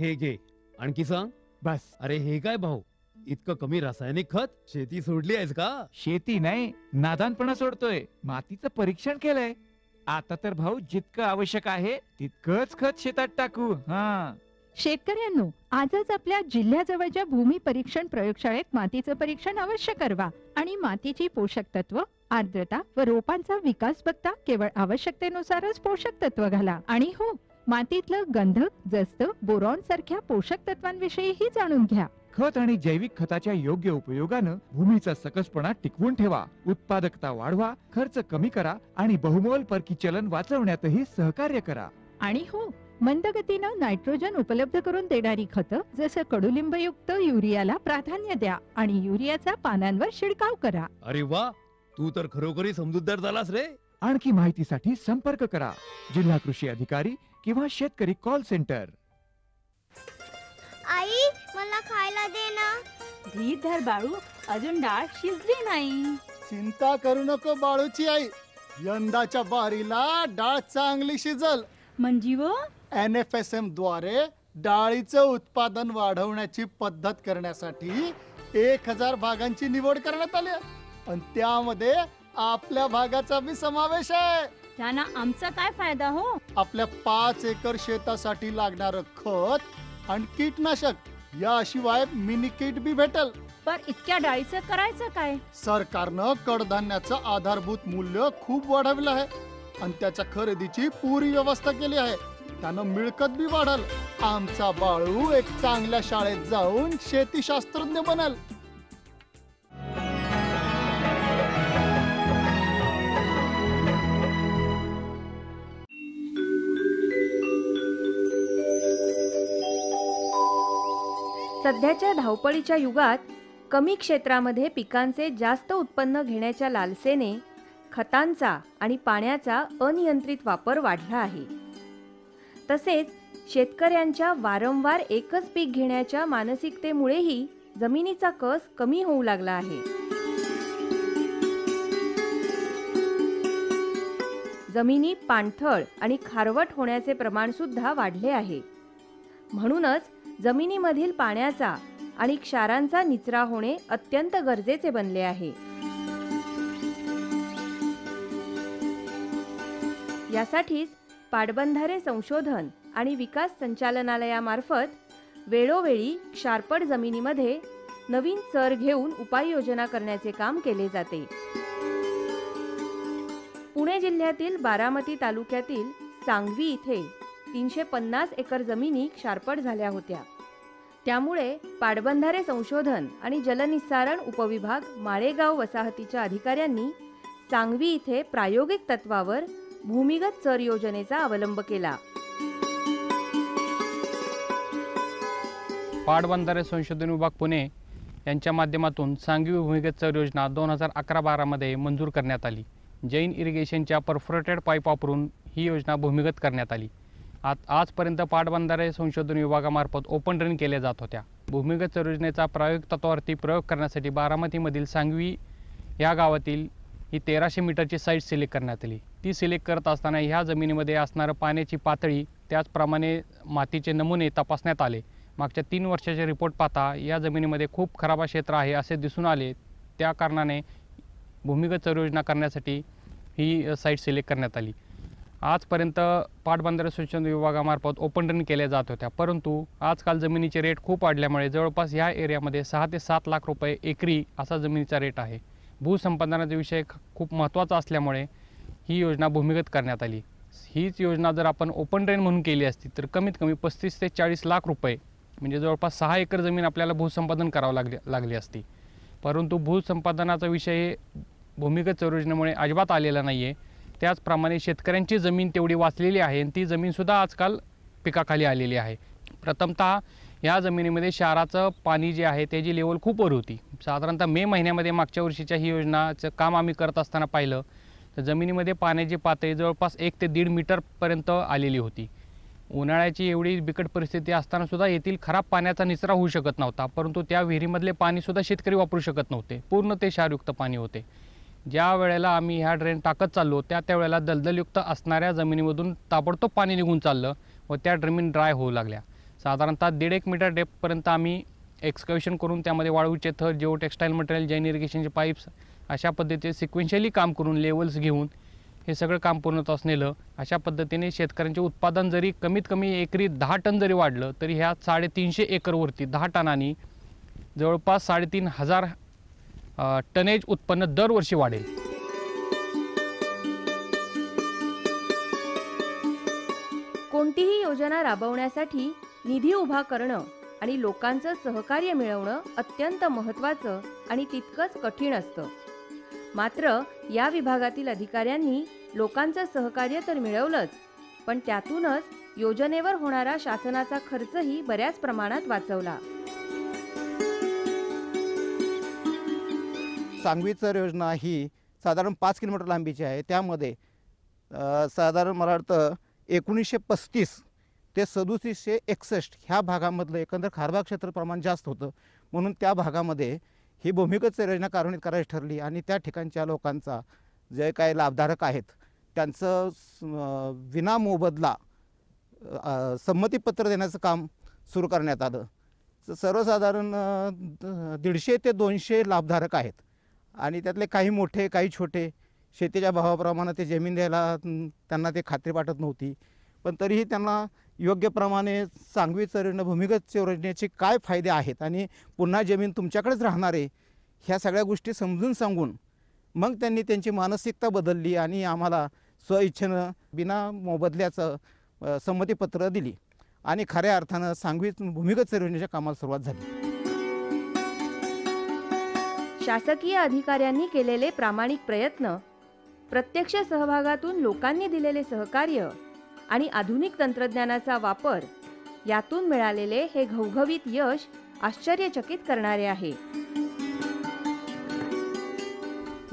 हे घे, आणखी सांग. बस. अरे हे काय भाऊ, इतकं कमी रासायनिक खत? शेती सोडली आहेस का? शेती नाही, नादानपणा सोडतोय. मातीचं परीक्षण केलंय. आता तर भाऊ जितकं आवश्यक आहे तितकंच खत शेतात टाकू. हा, शेतकऱ्यांनो, आजच आपल्या जिल्ह्याजवळच्या भूमी परीक्षण प्रयोगशाळेत मातीचं परीक्षण अवश्य करवा आणि मातीची पोषक तत्व, आर्द्रता व रोपांचा विकास बघता केवळ आवश्यकतेनुसारच पोषक तत्व घाला. आणि हो, मातीतलं गंधक, जस्त, बोरॉन सारख्या पोषक तत्वांविषयीही जाणून घ्या. खत आणि जैविक खताच्या योग्य उपयोगानं भूमीचा सकसपणा टिकवून ठेवा, उत्पादकता वाढवा, खर्च कमी करा आणि बहुमोल परकी चलन वाचवण्यातही सहकार्य करा. आणि हो, मंद गतीनं नायट्रोजन उपलब्ध करून देणारी खतं जसं कडुलिंबयुक्त युरियाला प्राधान्य द्या आणि युरियाचा पानांवर शिडकाव करा. अरे वा, तू तर खरोखरी समजूतदार झालास रे. आणखी माहितीसाठी संपर्क करा जिल्हा कृषी अधिकारी किंवा शेतकरी कॉल सेंटर. आई, मला खायला दे ना. धीर धर बाळू, अजून डाळ शिजली नाही. चिंता करू नको बाळूची आई, यंदाच्या बारीला डाळ चांगली शिजल. म्हणजे व NFSM द्वारे डाळीचं उत्पादन वाढवण्याची पद्धत करण्यासाठी 1000 भागांची निवड करण्यात आली आहे आणि त्यामध्ये आपल्या भागाचा बी समावेश आहे. त्यांना आमचा काय फायदा हो? आपल्या 5 एकर शेतासाठी लागणारं खत आणि कीटनाशक याशिवाय मिनी किट बी भेटल. पर इतक्या डाळीचं करायचं काय? सरकारनं कडधान्याचं आधारभूत मूल्य खूप वाढवलं आहे आणि त्याच्या खरेदीची पुरी व्यवस्था केली आहे. त्यानं मिळकत बी वाढल. आमचा बाळू एक चांगल्या शाळेत जाऊन शेतीशास्त्रज्ञ बनल. सध्याच्या धावपळीच्या युगात कमी क्षेत्रामध्ये पिकांचे जास्त उत्पन्न घेण्याच्या लालसेने खतांचा आणि पाण्याचा अनियंत्रित वापर वाढला आहे. तसेच शेतकऱ्यांच्या वारंवार एकच पीक घेण्याच्या मानसिकतेमुळेही जमिनीचा कस कमी होऊ लागला आहे. जमिनी पाणथळ आणि खारवट होण्याचे प्रमाण सुद्धा वाढले आहे. म्हणूनच जमिनीमधील पाण्याचा आणि क्षारांचा निचरा होणे अत्यंत गरजेचे बनले आहे. यासाठीच पाटबंधारे संशोधन आणि विकास संचालनालयामार्फत वेळोवेळी क्षारपड जमिनीमध्ये नवीन चर घेऊन उपाययोजना करण्याचे काम केले जाते. पुणे जिल्ह्यातील बारामती तालुक्यातील सांगवी इथे 350 एकर जमिनी क्षारपड झाल्या होत्या. त्यामुळे पाटबंधारे संशोधन आणि जलनिस्सारण उपविभाग माळेगाव वसाहतीच्या अधिकाऱ्यांनी सांगवी इथे प्रायोगिक तत्वावर भूमिगत चर योजनेचा अवलंब केला. पाटबंधारे संशोधन विभाग पुणे यांच्या माध्यमातून सांगवी भूमिगत चर योजना 2011-12 मध्ये मंजूर करण्यात आली. जैन इरिगेशनच्या परफोरेटेड पाईप वापरून ही योजना भूमिगत करण्यात आली. आजपर्यंत पाटबंधारे संशोधन विभागामार्फत ओपन ड्रेन केल्या जात होत्या. भूमिगत चर योजनेचा प्रायोगिक तत्वावरती प्रयोग करण्यासाठी बारामतीमधील सांगवी या गावातील ही 1300 मीटरची साईट सिलेक्ट करण्यात आली. ती सिलेक्ट करत असताना ह्या जमिनीमध्ये असणारं पाण्याची पातळी, त्याचप्रमाणे मातीचे नमुने तपासण्यात आले. मागच्या 3 वर्षाचे रिपोर्ट पाहता या जमिनीमध्ये खूप खराब क्षेत्र आहे असे दिसून आले. त्या कारणाने भूमिगत चर योजना करण्यासाठी ही साईट सिलेक्ट करण्यात आली. आजपर्यंत पाटबंधारे संशोधन विभागामार्फत ओपन ड्रेन केल्या जात होत्या, परंतु आजकाल जमिनीचे रेट खूप वाढल्यामुळे जवळपास ह्या एरियामध्ये 6 ते 7 लाख रुपये एकरी असा जमिनीचा रेट आहे. भूसंपादनाचा विषय खूप महत्त्वाचा असल्यामुळे ही योजना भूमिगत करण्यात आली. हीच योजना जर आपण ओपन ड्रेन म्हणून केली असती तर कमीत कमी 35 ते 40 लाख रुपये म्हणजे जवळपास 6 एकर जमीन आपल्याला भूसंपादन करावं लागली असती. परंतु भूसंपादनाचा विषय भूमिगत चर योजनेमुळे अजिबात आलेला नाही आहे. त्याचप्रमाणे शेतकऱ्यांची जमीन तेवढी वाचलेली आहे आणि ती जमीनसुद्धा आजकाल पिकाखाली आलेली आहे. प्रथमतः या जमिनीमध्ये क्षाराचं पाणी जे आहे त्याची लेवल खूप वर होती. साधारणतः मे महिन्यामध्ये मागच्या वर्षीच्या ही योजनाचं काम आम्ही करत असताना पाहिलं तर जमिनीमध्ये पाण्याची पातळी जवळपास 1 ते 1.5 मीटरपर्यंत आलेली होती. उन्हाळ्याची एवढी बिकट परिस्थिती असतानासुद्धा येथील खराब पाण्याचा निचरा होऊ शकत नव्हता, परंतु त्या विहिरीमधले पाणीसुद्धा शेतकरी वापरू शकत नव्हते. पूर्ण ते क्षारयुक्त पाणी होते. ज्या वेळेला आम्ही ह्या ड्रेन टाकत चाललो त्यावेळेला दलदलयुक्त असणाऱ्या जमिनीमधून ताबडतोब पाणी निघून चाललं व त्या जमीन ड्राय होऊ लागल्या. साधारणतः 1.5 मीटर डेप्थपर्यंत आम्ही एक्सकॅव्हेशन करून त्यामध्ये वाळूचे थर, जिओ टेक्स्टाईल मटेरियल, जैन इरिगेशनचे पाईप्स अशा पद्धतीने सिक्वेन्शियली काम करून लेवल्स घेऊन हे सगळं काम पूर्णत्वास नेलं. अशा पद्धतीने शेतकऱ्यांचे उत्पादन जरी कमीत कमी एकरी 10 टन जरी वाढलं तरी ह्या 350 एकरवरती 10 टनांनी जवळपास 3,500 टनेज उत्पन्न दरवर्षी वाढेल. कोणतीही योजना राबवण्यासाठी निधी उभा करणं आणि लोकांचं सहकार्य मिळवणं अत्यंत महत्त्वाचं आणि तितकंच कठीण असतं. मात्र या विभागातील अधिकाऱ्यांनी लोकांचं सहकार्य तर मिळवलंच, पण त्यातूनच योजनेवर होणारा शासनाचा खर्चही बऱ्याच प्रमाणात वाचवला. सांगवीचर योजना ही साधारण 5 किलोमीटर लांबीची आहे. त्यामध्ये साधारण मला वाटतं 1935 ते 3761 ह्या भागामधलं एकंदर खारबाग क्षेत्र प्रमाण जास्त होतं, म्हणून त्या भागामध्ये ही भूमिगत योजना कार्यान्वित करायची ठरली आणि त्या ठिकाणच्या लोकांचा जे काही लाभधारक आहेत त्यांचं विनामोबदला संमतीपत्र देण्याचं काम सुरू करण्यात आलं. सर्वसाधारण 150 ते 200 लाभधारक आहेत आणि त्यातले काही मोठे काही छोटे. शेतीच्या भावाप्रमाणे ते जमीन द्यायला त्यांना ते खात्री वाटत नव्हती, पण तरीही त्यांना योग्य प्रमाणे सांगवीचर योजना भूमिगत योजनेचे काय फायदे आहेत आणि पुन्हा जमीन तुमच्याकडेच राहणार आहे ह्या सगळ्या गोष्टी समजून सांगून मग त्यांनी त्यांची मानसिकता बदलली आणि आम्हाला स्वइच्छेनं बिना मोबदल्याचं संमतीपत्र दिली आणि खऱ्या अर्थानं सांगवी भूमिगत योजनेच्या कामाला सुरुवात झाली. शासकीय अधिकाऱ्यांनी केलेले प्रामाणिक प्रयत्न, प्रत्यक्ष सहभागातून लोकांनी दिलेले सहकार्य आणि आधुनिक तंत्रज्ञानाचा वापर यातून मिळालेले हे घवघवीत यश आश्चर्यचकित करणारे आहे.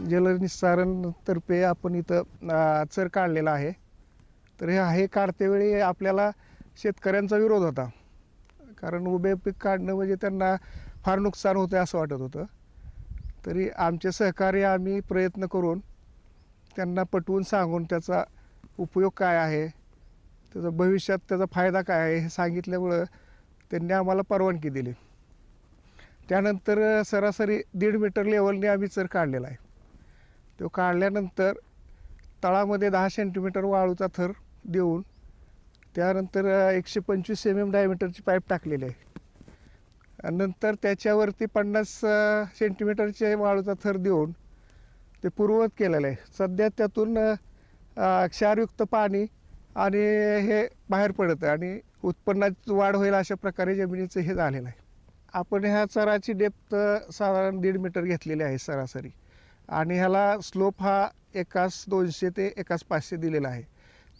जलनिस्सारण तर्फे आपण इथं चर काढलेला आहे. तर हे काढतेवेळी आपल्याला शेतकऱ्यांचा विरोध होता, कारण उभे पीक काढणं म्हणजे त्यांना फार नुकसान होतं असं वाटत होतं. तरी आमचे सहकार्य आम्ही प्रयत्न करून त्यांना पटवून सांगून त्याचा उपयोग काय आहे, त्याचा भविष्यात त्याचा फायदा काय आहे हे सांगितल्यामुळं त्यांनी आम्हाला परवानगी दिली. त्यानंतर सरासरी 1.5 मीटर लेवलने आम्ही चर काढलेला आहे. तो काढल्यानंतर तळामध्ये 10 सेंटीमीटर वाळूचा थर देऊन त्यानंतर 125 mm डायमीटरची पाईप टाकलेली आहे आणि नंतर त्याच्यावरती 50 सेंटीमीटरचे वाळूचा थर देऊन ते पूर्ववत केलेलं आहे. सध्या त्यातून क्षारयुक्त पाणी आणि हे बाहेर पडतं आणि उत्पन्नात वाढ होईल अशा प्रकारे जमिनीचं हे झालेलं आहे. आपण ह्या चराची डेप्थ साधारण 1.5 मीटर घेतलेली आहे सरासरी आणि ह्याला स्लोप हा एकास 200 ते एकास 500 दिलेला आहे.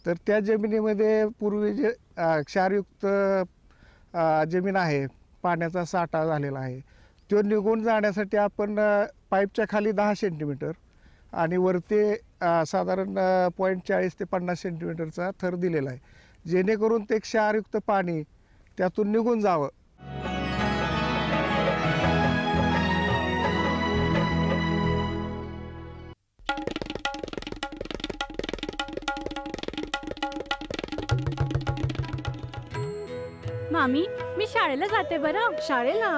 तर त्या जमिनीमध्ये पूर्वी जे क्षारयुक्त जमीन आहे, पाण्याचा साठा झालेला आहे, तो निघून जाण्यासाठी आपण पाईपच्या खाली 10 सेंटीमीटर आणि वरती साधारण 0.40 ते 50 सेंटीमीटरचा थर दिलेला आहे, जेणेकरून ते क्षारयुक्त पाणी त्यातून निघून जावं. मामी, मी शाळेला जाते बरं. शाळेला?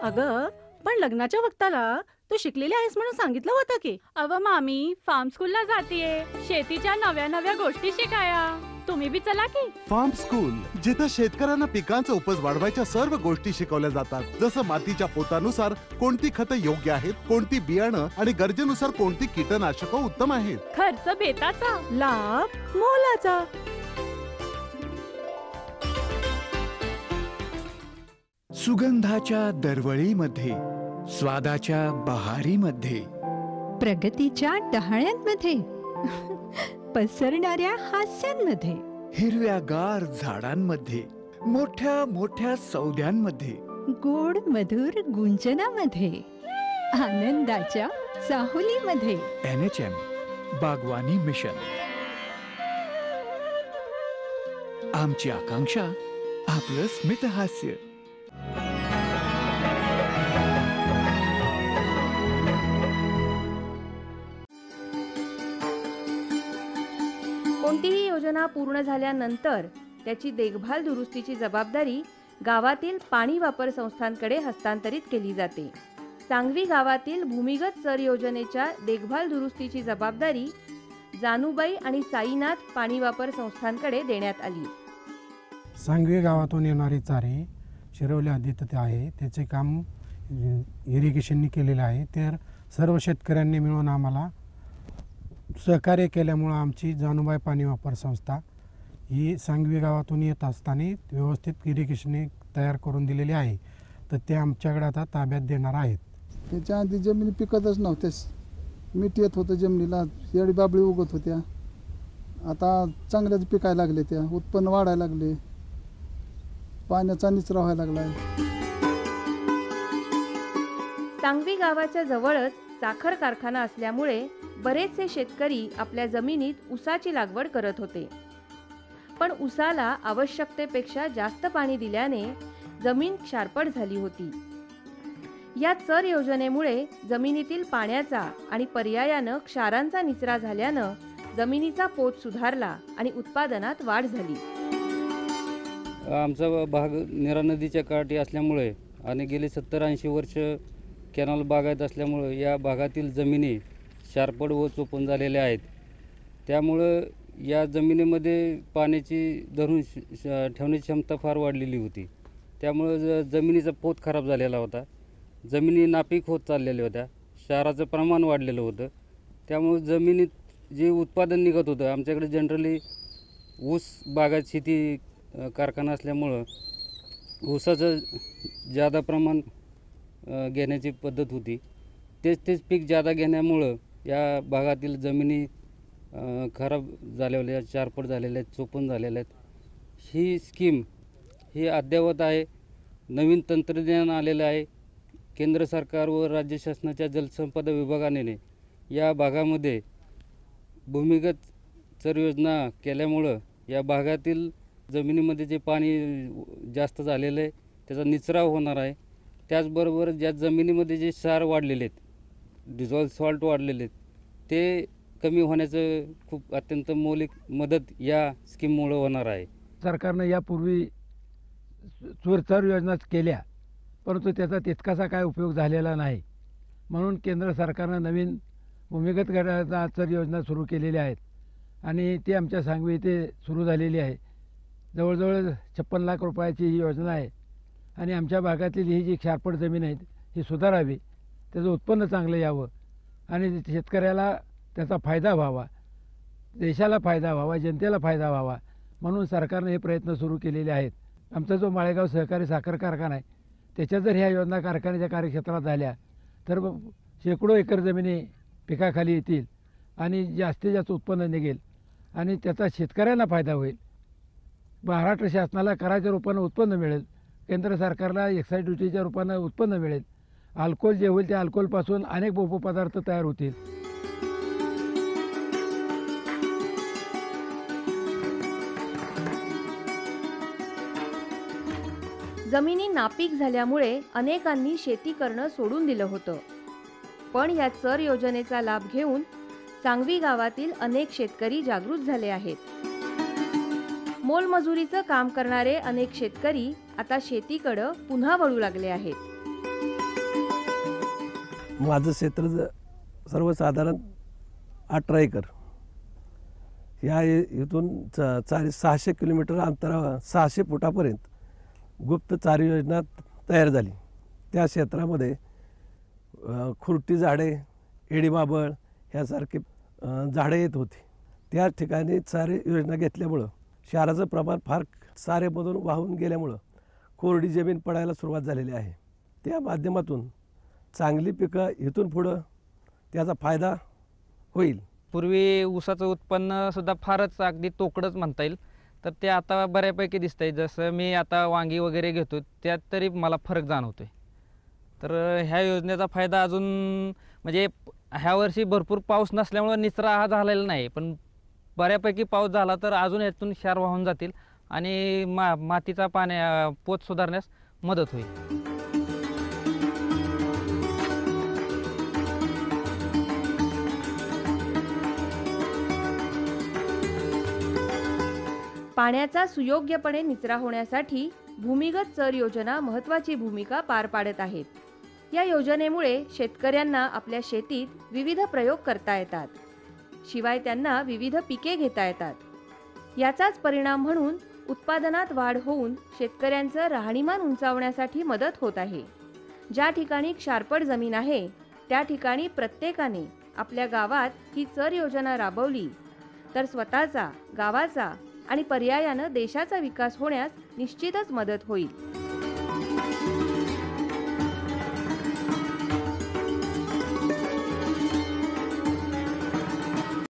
अगं पण लग्नाच्या वक्ताला तू शिकलेली आहेस म्हणून सांगितलं होतं की. अव मामी, फार्म स्कूलला जातीये शेतीच्या नव्या नव्या गोष्टी शिकाया. तुम्ही बी चला की. फार्म स्कूल, जिथे शेतकऱ्यांना पिकांचा उपज वाढवायच्या सर्व गोष्टी शिकवल्या जातात, जसं मातीच्या पोतानुसार कोणती खतं योग्य आहेत, कोणती बियाणं आणि गरजेनुसार कोणती कीटकनाशकं उत्तम आहेत. खर्च बेताचा, लाभ मोलाचा. सुगंधाच्या दरवळीमध्ये, स्वादाच्या बहारीमध्ये, प्रगतीच्या डहाळ्यांमध्ये, पसरणाऱ्या हास्यांमध्ये, हिरव्यागार झाडांमध्ये, मोठ्या मोठ्या सौद्यांमध्ये, गोड मधुर गुंजनामध्ये, आनंदाच्या चाहुलीमध्ये. NHM बागवानी मिशन. आमची आकांक्षा आपलं स्मितहास्य. कोणतीही योजना पूर्ण झाल्यानंतर त्याची देखभाल दुरुस्तीची जबाबदारी गावातील पाणी वापर संस्थांकडे हस्तांतरित केली जाते. सांगवी गावातील भूमिगत चर योजनेच्या देखभाल दुरुस्तीची जबाबदारी जानूबाई आणि साईनाथ पाणी वापर संस्थांकडे देण्यात आली. सांगवी गावातून येणारी चारे शिरवली हद्दीत आहे. त्याचे काम इरिगेशननी केलेलं आहे. तर सर्व शेतकऱ्यांनी मिळून आम्हाला सहकार्य केल्यामुळं आमची जानूबाई पाणी वापर संस्था ही सांगवी गावातून येत असताना व्यवस्थित इरिगेशनने तयार करून दिलेली आहे. तर ते आमच्याकडे आता ताब्यात देणार आहेत. त्याच्या आधी जमिनी पिकतच नव्हत्याच. मीठ येत होतं जमिनीला, येडी बाबळी उगत होत्या. आता चांगल्याच पिकायला लागले, त्या उत्पन्न वाढायला लागले, पाण्याचा निचरा व्हायला लागलाय. सांगवी गावाच्या जवळच साखर कारखाना असल्यामुळे बरेचसे शेतकरी आपल्या जमिनीत ऊसाची लागवड करत होते. पण ऊसाला आवश्यकतेपेक्षा जास्त पाणी दिल्याने जमीन क्षारपड झाली होती. या चर योजनेमुळे जमिनीतील पाण्याचा आणि पर्यायानं क्षारांचा निचरा झाल्यानं जमिनीचा पोत सुधारला आणि उत्पादनात वाढ झाली. आमचा भाग नीरा नदीच्या काठी असल्यामुळे आणि गेली 70-80 वर्ष कॅनल बागायत असल्यामुळे या भागातील जमिनी क्षारपड व चोपण झालेल्या आहेत. त्यामुळं या जमिनीमध्ये पाण्याची धरून ठेवण्याची क्षमता फार वाढलेली होती. त्यामुळं जमिनीचा पोत खराब झालेला होता. जमिनी नापीक होत चाललेल्या होत्या. क्षाराचं प्रमाण वाढलेलं होतं. त्यामुळे जमिनीत जे उत्पादन निघत होतं, आमच्याकडे जनरली ऊस बागायत शेती कारखाना असल्यामुळं ऊसाचं जादा प्रमाण घेण्याची पद्धत होती. तेच पीक जादा घेण्यामुळं या भागातील जमिनी खराब झालेल्या, क्षारपड झालेल्या आहेत, चोपण झालेल्या आहेत. ही स्कीम ही अद्ययावत आहे. नवीन तंत्रज्ञान आलेलं आहे. केंद्र सरकार व राज्य शासनाच्या जलसंपदा विभागाने या भागामध्ये भूमिगत चर योजना केल्यामुळं या भागातील जमिनीमध्ये जे पाणी जास्त झालेलं आहे त्याचा निचराव होणार आहे. त्याचबरोबर ज्या जमिनीमध्ये जे क्षार वाढलेले आहेत, डिझॉल्व सॉल्ट वाढलेले आहेत, ते कमी होण्याचं खूप अत्यंत मौलिक मदत या स्कीममुळं होणार आहे. सरकारनं यापूर्वी चर योजना केल्या, परंतु त्याचा तितकासा काय उपयोग झालेला नाही. म्हणून केंद्र सरकारनं नवीन भूमिगत गटाचा चर योजना सुरू केलेल्या आहेत आणि ती आमच्या सांगवी येथे सुरू झालेली आहे. जवळजवळ 56 लाख रुपयाची ही योजना आहे आणि आमच्या भागातील ही जी क्षारपड जमीन आहे ही सुधारावी, त्याचं उत्पन्न चांगलं यावं आणि शेतकऱ्याला त्याचा फायदा व्हावा, देशाला फायदा व्हावा, जनतेला फायदा व्हावा म्हणून सरकारने हे प्रयत्न सुरू केलेले आहेत. आमचा जो माळेगाव सहकारी साखर कारखाना आहे त्याच्या जर ह्या योजना कारखान्याच्या कार्यक्षेत्रात झाल्या तर शेकडो एकर जमिनी पिकाखाली येतील आणि जास्तीत जास्त उत्पन्न निघेल आणि त्याचा शेतकऱ्यांना फायदा होईल. महाराष्ट्र शासनाला कराच्या रूपानं उत्पन्न मिळेल, केंद्र सरकारला एक्साईज ड्युटीच्या रूपानं उत्पन्न मिळेल. अल्कोहोल जे होईल त्या अल्कोहोलपासून अनेक उपपदार्थ तयार होतील. जमिनी नापीक झाल्यामुळे अनेकांनी शेती करणं सोडून दिलं होतं. पण या चर योजनेचा लाभ घेऊन सांगवी गावातील अनेक शेतकरी जागृत झाले आहेत. मोलमजुरीचं काम करणारे अनेक शेतकरी आता शेतीकडं पुन्हा वळू लागले आहेत. माझं क्षेत्र सर्वसाधारण 18 एकर. या इथून 600 किलोमीटर अंतरावर 600 फुटापर्यंत गुप्त चार योजना तयार झाली. त्या क्षेत्रामध्ये खुरटी झाडे, एडीबाबळ ह्यासारखे झाडे येत होती. त्या ठिकाणी चारे योजना घेतल्यामुळं क्षाराचं प्रमाण फार सारेमधून वाहून गेल्यामुळं कोरडी जमीन पडायला सुरुवात झालेली आहे. त्या माध्यमातून चांगली पिकं इथून पुढं त्याचा फायदा होईल. पूर्वी ऊसाचं उत्पन्नसुद्धा फारच अगदी तोकडंच म्हणता येईल, तर ते आता बऱ्यापैकी दिसतंय. जसं मी आता वांगी वगैरे घेतो त्यात तरी मला फरक जाणवतोय. तर ह्या योजनेचा फायदा अजून म्हणजे ह्या वर्षी भरपूर पाऊस नसल्यामुळं निचरा हा झालेला नाही, पण बऱ्यापैकी पाऊस झाला तर अजून यातून क्षार वाहून जातील आणि मातीचा पोत सुधारण्यास मदत होईल. पाण्याचा सुयोग्यपणे निचरा होण्यासाठी भूमिगत चर योजना महत्त्वाची भूमिका पार पाडत आहेत. या योजनेमुळे शेतकऱ्यांना आपल्या शेतीत विविध प्रयोग करता येतात. शिवाय त्यांना विविध पिके घेता येतात. याचाच परिणाम म्हणून उत्पादनात वाढ होऊन शेतकऱ्यांचं राहणीमान उंचावण्यासाठी मदत होत आहे. ज्या ठिकाणी क्षारपड जमीन आहे त्या ठिकाणी प्रत्येकाने आपल्या गावात ही चर योजना राबवली तर स्वतःचा, गावाचा आणि पर्यायानं देशाचा विकास होण्यास निश्चितच मदत होईल.